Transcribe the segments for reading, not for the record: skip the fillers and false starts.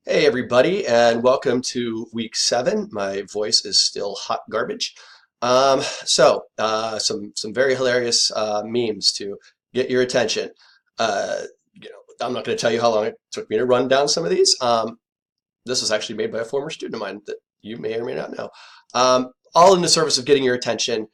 Hey everybody, and welcome to week 7. My voice is still hot garbage. Some very hilarious memes to get your attention. I'm not going to tell you how long it took me to run down some of these. This was actually made by a former student of mine that you may or may not know. All in the service of getting your attention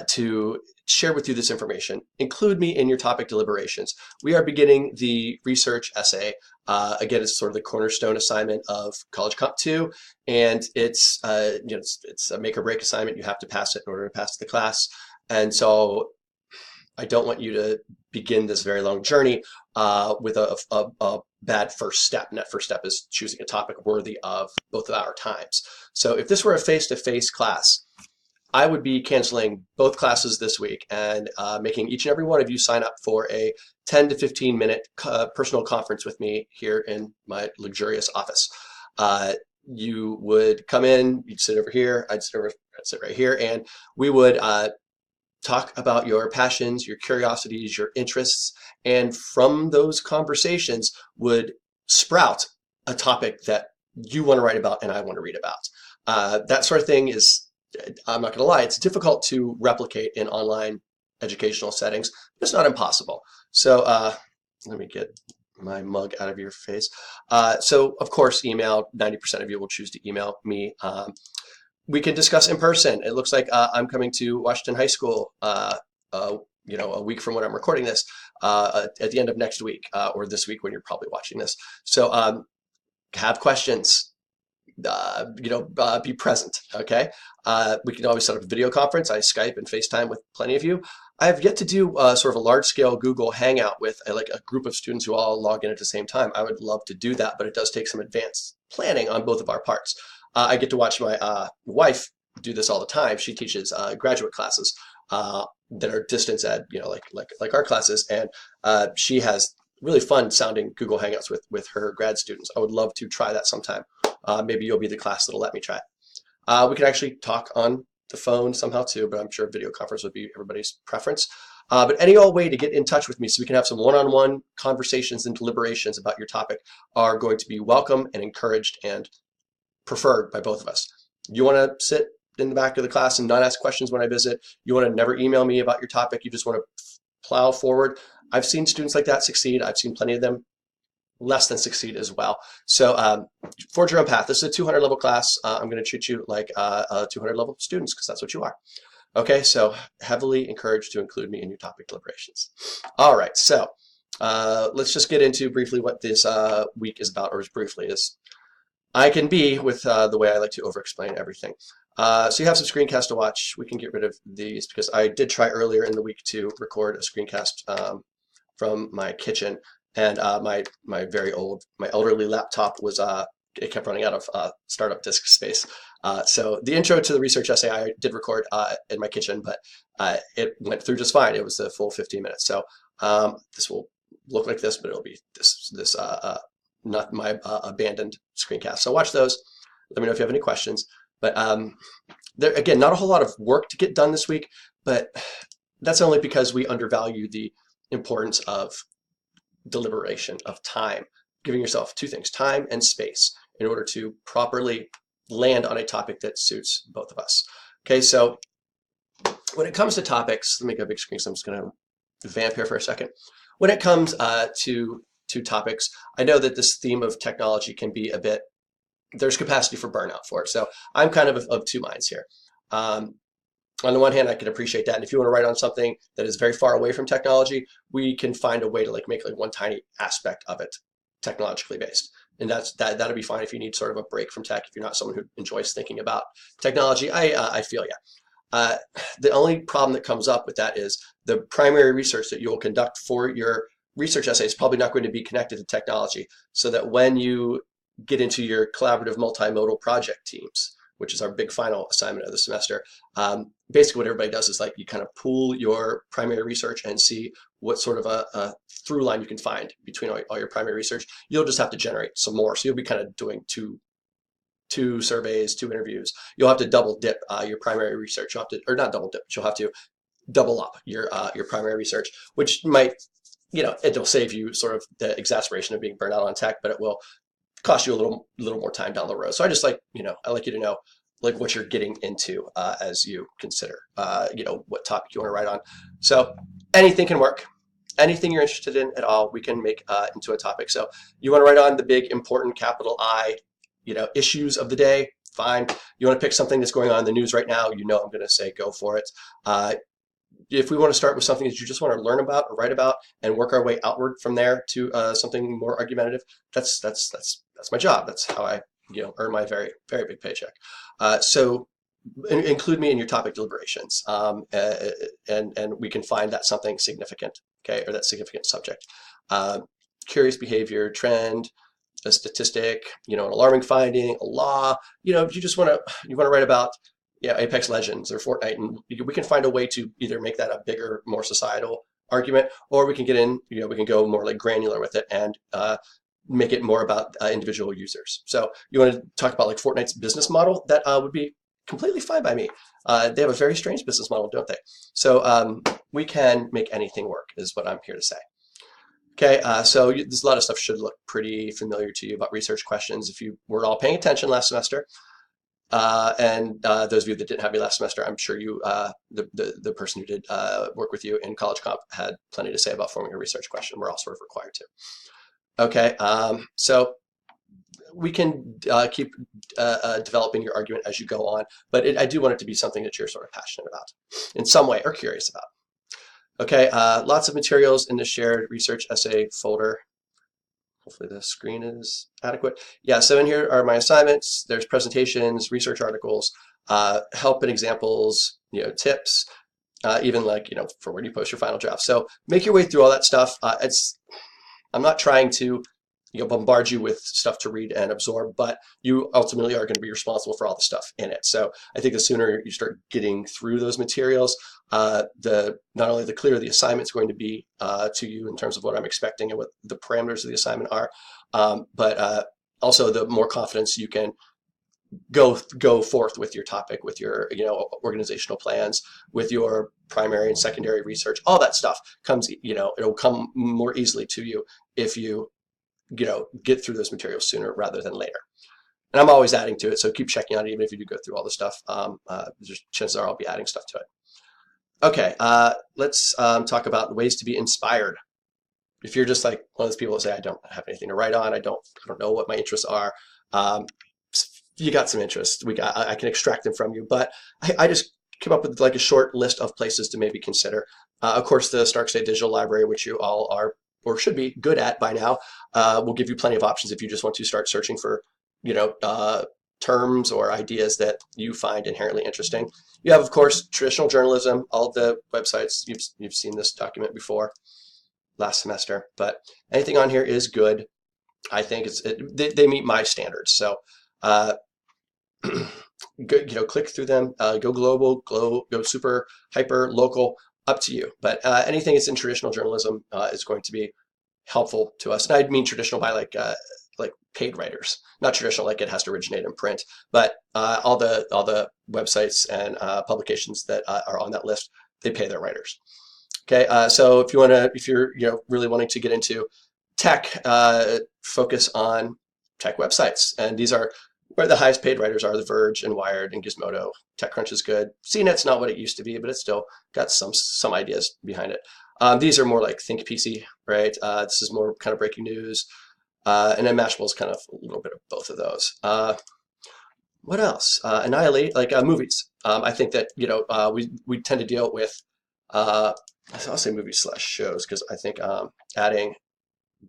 to share with you this information. Include me in your topic deliberations. We are beginning the research essay. Again, it's sort of the cornerstone assignment of College Comp 2, and it's a make or break assignment. You have to pass it in order to pass the class. And so I don't want you to begin this very long journey with a bad first step. And that first step is choosing a topic worthy of both of our times. So if this were a face-to-face class, I would be canceling both classes this week and making each and every one of you sign up for a 10 to 15 minute personal conference with me here in my luxurious office. You would come in, you'd sit over here, I'd sit right here, and we would talk about your passions, your curiosities, your interests, and from those conversations would sprout a topic that you want to write about and I want to read about. That sort of thing is, I'm not going to lie, it's difficult to replicate in online educational settings, but it's not impossible. So let me get my mug out of your face. So of course, email, 90% of you will choose to email me. We can discuss in person. It looks like I'm coming to Washington High School, a week from when I'm recording this, at the end of next week, or this week when you're probably watching this. So have questions. Be present. Okay. We can always set up a video conference. I Skype and FaceTime with plenty of you. I have yet to do sort of a large scale Google Hangout with like a group of students who all log in at the same time. I would love to do that, but it does take some advanced planning on both of our parts. I get to watch my wife do this all the time. She teaches graduate classes that are distance ed, like our classes, and she has really fun sounding Google Hangouts with her grad students. I would love to try that sometime. Maybe you'll be the class that'll let me try it. We can actually talk on the phone somehow too, but I'm sure video conference would be everybody's preference. But any old way to get in touch with me so we can have some one-on-one conversations and deliberations about your topic are going to be welcome and encouraged and preferred by both of us. You want to sit in the back of the class and not ask questions when I visit. You want to never email me about your topic. You just want to plow forward. I've seen students like that succeed. I've seen plenty of them less than succeed as well. So forge your own path. This is a 200 level class. I'm going to treat you like 200 level students because that's what you are. Okay, so heavily encouraged to include me in your topic deliberations. All right, so let's just get into briefly what this week is about, or as briefly as I can be with the way I like to over-explain everything. So you have some screencasts to watch. We can get rid of these because I did try earlier in the week to record a screencast from my kitchen. And my elderly laptop was it kept running out of startup disk space. So the intro to the research essay I did record in my kitchen, but it went through just fine. It was the full 15 minutes. So this will look like this, but it'll be this not my abandoned screencast. So watch those. Let me know if you have any questions. But there again, not a whole lot of work to get done this week, but that's only because we undervalue the importance of deliberation, of time, giving yourself two things, time and space, in order to properly land on a topic that suits both of us. Okay, so when it comes to topics, let me go big screen, so I'm just going to vamp here for a second. When it comes to topics, I know that this theme of technology can be a bit, there's capacity for burnout for it. So I'm kind of two minds here. On the one hand, I can appreciate that. And if you want to write on something that is very far away from technology, we can find a way to make one tiny aspect of it technologically based. And that'll be fine if you need sort of a break from tech, if you're not someone who enjoys thinking about technology. I feel yeah. The only problem that comes up with that is the primary research that you will conduct for your research essay is probably not going to be connected to technology, so that when you get into your collaborative multimodal project teams, which is our big final assignment of the semester, basically what everybody does is you kind of pool your primary research and see what sort of a through line you can find between all your primary research. You'll just have to generate some more. So you'll be kind of doing two surveys, 2 interviews. You'll have to double dip your primary research. You'll have to, or not double dip, but you'll have to double up your primary research, which might, it'll save you sort of the exasperation of being burned out on tech, but it will cost you a little more time down the road. So I just like, I like you to know like what you're getting into as you consider, what topic you want to write on. So anything can work. Anything you're interested in at all, we can make into a topic. So you want to write on the big, important, capital I, issues of the day, fine. You want to pick something that's going on in the news right now, I'm going to say go for it. If we want to start with something that you just want to learn about or write about and work our way outward from there to something more argumentative, that's my job. That's how I earn my very, very big paycheck. So include me in your topic deliberations, and we can find that something significant, okay, or that significant subject. Curious behavior, trend, a statistic, an alarming finding, a law. You just want to write about Apex Legends or Fortnite, and we can find a way to either make that a bigger, more societal argument, or we can get in, we can go more like granular with it and make it more about individual users. So you want to talk about like Fortnite's business model, that would be completely fine by me. They have a very strange business model, don't they? So we can make anything work is what I'm here to say. Okay, so there's a lot of stuff should look pretty familiar to you about research questions if you were all paying attention last semester. And those of you that didn't have me last semester, I'm sure you, the person who did work with you in College Comp had plenty to say about forming a research question. We're all sort of required to. Okay, so we can keep developing your argument as you go on, but I do want it to be something that you're sort of passionate about in some way or curious about. Okay, lots of materials in the shared research essay folder. Hopefully the screen is adequate. Yeah, so in here are my assignments. There's presentations, research articles, help and examples, tips, even like, for when you post your final draft. So make your way through all that stuff. I'm not trying to bombard you with stuff to read and absorb, but you ultimately are going to be responsible for all the stuff in it. So I think the sooner you start getting through those materials, not only the clearer the assignment's going to be to you in terms of what I'm expecting and what the parameters of the assignment are, but also the more confidence you can go forth with your topic, with your organizational plans, with your primary and secondary research. All that stuff comes, it'll come more easily to you if you get through those materials sooner rather than later. And I'm always adding to it, so keep checking on it. Even if you do go through all the stuff, chances are I'll be adding stuff to it. Okay, let's talk about ways to be inspired. If you're just like one of those people that say, I don't have anything to write on, I don't know what my interests are, you got some interests. I can extract them from you, but I just came up with like a short list of places to maybe consider. Of course, the Stark State Digital Library, which you all are or should be good at by now, will give you plenty of options if you just want to start searching for, terms or ideas that you find inherently interesting. You have, of course, traditional journalism, all of the websites. You've seen this document before last semester, but anything on here is good. I think they meet my standards. So, click through them, go global, go super, hyper, local, up to you. But anything that's in traditional journalism is going to be helpful to us. And I mean traditional by like paid writers, not traditional like it has to originate in print, but all the websites and publications that are on that list, they pay their writers. Okay, so if you're really wanting to get into tech, focus on tech websites, and these are where the highest paid writers are: The Verge and Wired and Gizmodo. TechCrunch is good. CNET's not what it used to be, but it's still got some ideas behind it. These are more like Think PC, right? This is more kind of breaking news. And then Mashable is kind of a little bit of both of those. What else? Annihilate, like movies. I think that we tend to deal with I'll say movies / shows, because I think adding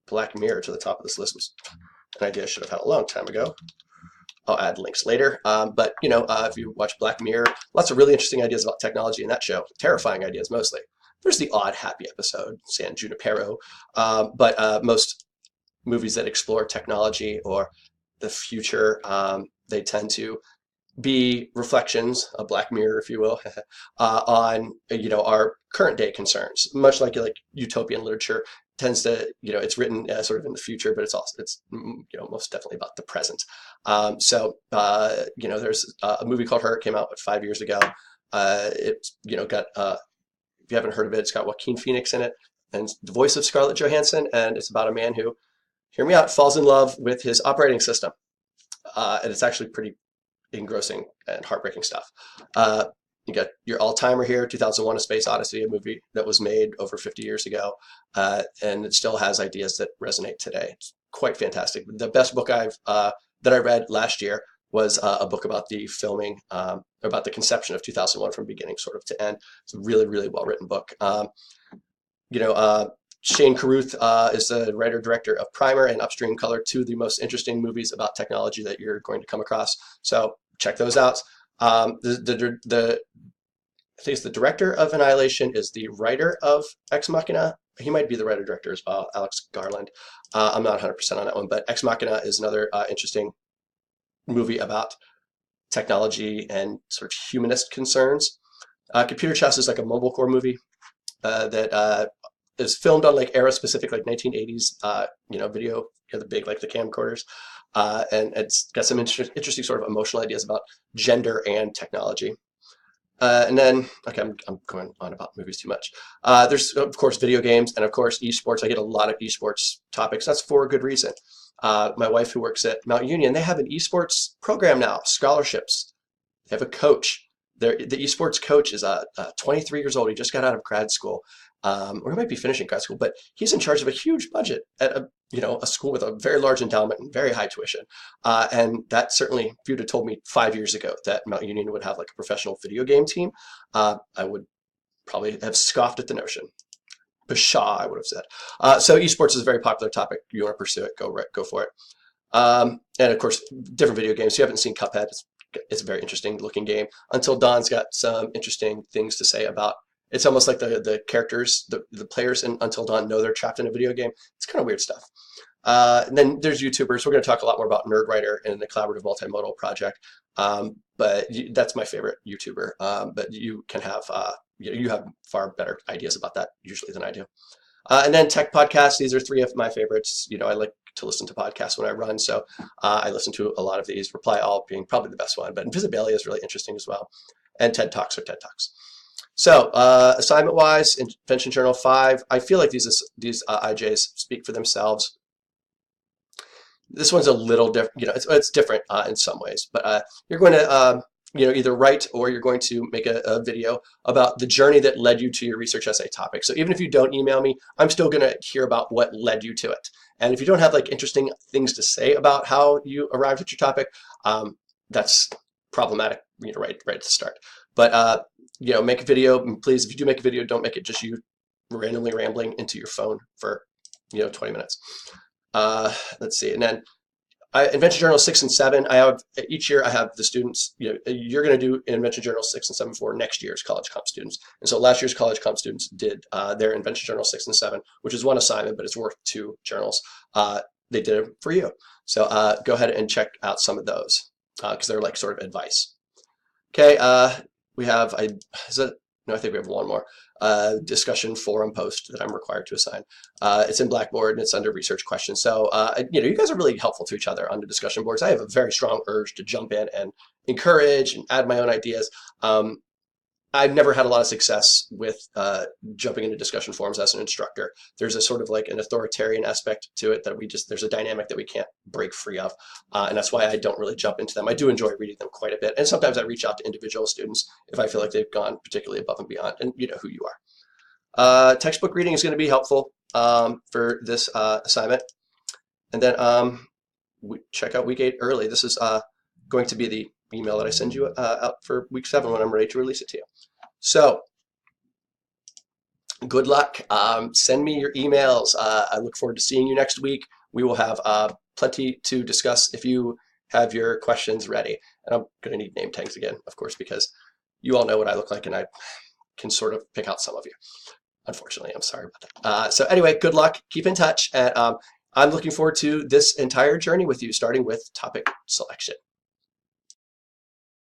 Black Mirror to the top of this list was an idea I should have had a long time ago. I'll add links later. But if you watch Black Mirror, lots of really interesting ideas about technology in that show. Terrifying ideas mostly. There's the odd happy episode, San Junipero, but most movies that explore technology or the future, they tend to be reflections, a Black Mirror, if you will, on our current day concerns. Much like utopian literature tends to, it's written sort of in the future, but it's most definitely about the present. So there's a movie called Her. It came out 5 years ago. It's got if you haven't heard of it, it's got Joaquin Phoenix in it and the voice of Scarlett Johansson, and it's about a man who hear me out, falls in love with his operating system. And it's actually pretty engrossing and heartbreaking stuff. You got your all-timer here, 2001: A Space Odyssey, a movie that was made over 50 years ago, and it still has ideas that resonate today. It's quite fantastic. The best book that I read last year was a book about the filming, about the conception of 2001 from beginning sort of to end. It's a really, really well-written book. Shane Carruth is the writer-director of Primer and Upstream Color, two of the most interesting movies about technology that you're going to come across. So check those out. I think it's the director of Annihilation is the writer of Ex Machina. He might be the writer-director as well, Alex Garland. I'm not 100% on that one, but Ex Machina is another interesting movie about technology and sort of humanist concerns. Computer Chess is like a mobile core movie that is filmed on like era-specific, like 1980s, video, the big, like the camcorders. And it's got some interesting sort of emotional ideas about gender and technology. And then, okay, I'm going on about movies too much. There's, of course, video games and, of course, esports. I get a lot of esports topics. That's for a good reason. My wife, who works at Mount Union, they have an esports program now, scholarships. They have a coach. The esports coach is 23 years old. He just got out of grad school, or he might be finishing grad school, but he's in charge of a huge budget at a school with a very large endowment and very high tuition. And that certainly, if you'd have told me 5 years ago that Mount Union would have like a professional video game team, I would probably have scoffed at the notion. Pshaw, I would have said. So esports is a very popular topic. You want to pursue it, go for it. And of course, different video games. If you haven't seen Cuphead, it's a very interesting looking game. Until Dawn's got some interesting things to say about. It's almost like the characters, the players in Until Dawn know they're trapped in a video game. It's kind of weird stuff. And then there's YouTubers. We're going to talk a lot more about Nerdwriter and the collaborative multimodal project. But that's my favorite YouTuber. But you can have you have far better ideas about that usually than I do. And then tech podcasts. These are three of my favorites. I like to listen to podcasts when I run, so I listen to a lot of these. Reply All being probably the best one, but Invisibilia is really interesting as well. And TED Talks are TED Talks. So assignment-wise, Invention Journal 5, I feel like these IJs speak for themselves. This one's a little different, it's different in some ways, but you're going to either write or you're going to make a video about the journey that led you to your research essay topic. So even if you don't email me, I'm still going to hear about what led you to it. And if you don't have like interesting things to say about how you arrived at your topic, that's problematic, right at the start. But make a video, and please, if you do make a video, don't make it just you randomly rambling into your phone for 20 minutes. Let's see, and then Invention Journal 6 and 7. Each year I have the students. You're going to do Invention Journal 6 and 7 for next year's College Comp students. And so last year's College Comp students did their Invention Journal 6 and 7, which is one assignment, but it's worth 2 journals. They did it for you. So go ahead and check out some of those because they're like sort of advice. Okay, we have I think we have one more discussion forum post that I'm required to assign. It's in Blackboard and it's under research questions. So you guys are really helpful to each other on the discussion boards. I have a very strong urge to jump in and encourage and add my own ideas. I've never had a lot of success with jumping into discussion forums as an instructor. There's a sort of like an authoritarian aspect to it that there's a dynamic that we can't break free of. And that's why I don't really jump into them. I do enjoy reading them quite a bit. And sometimes I reach out to individual students if I feel like they've gone particularly above and beyond, and you know who you are. Textbook reading is going to be helpful for this assignment. And then check out week 8 early. This is going to be the email that I send you out for week 7 when I'm ready to release it to you. So good luck. Send me your emails. I look forward to seeing you next week. We will have plenty to discuss if you have your questions ready. And I'm going to need name tags again, of course, because you all know what I look like and I can sort of pick out some of you. Unfortunately, I'm sorry about that. So anyway, good luck. Keep in touch. And I'm looking forward to this entire journey with you, starting with topic selection.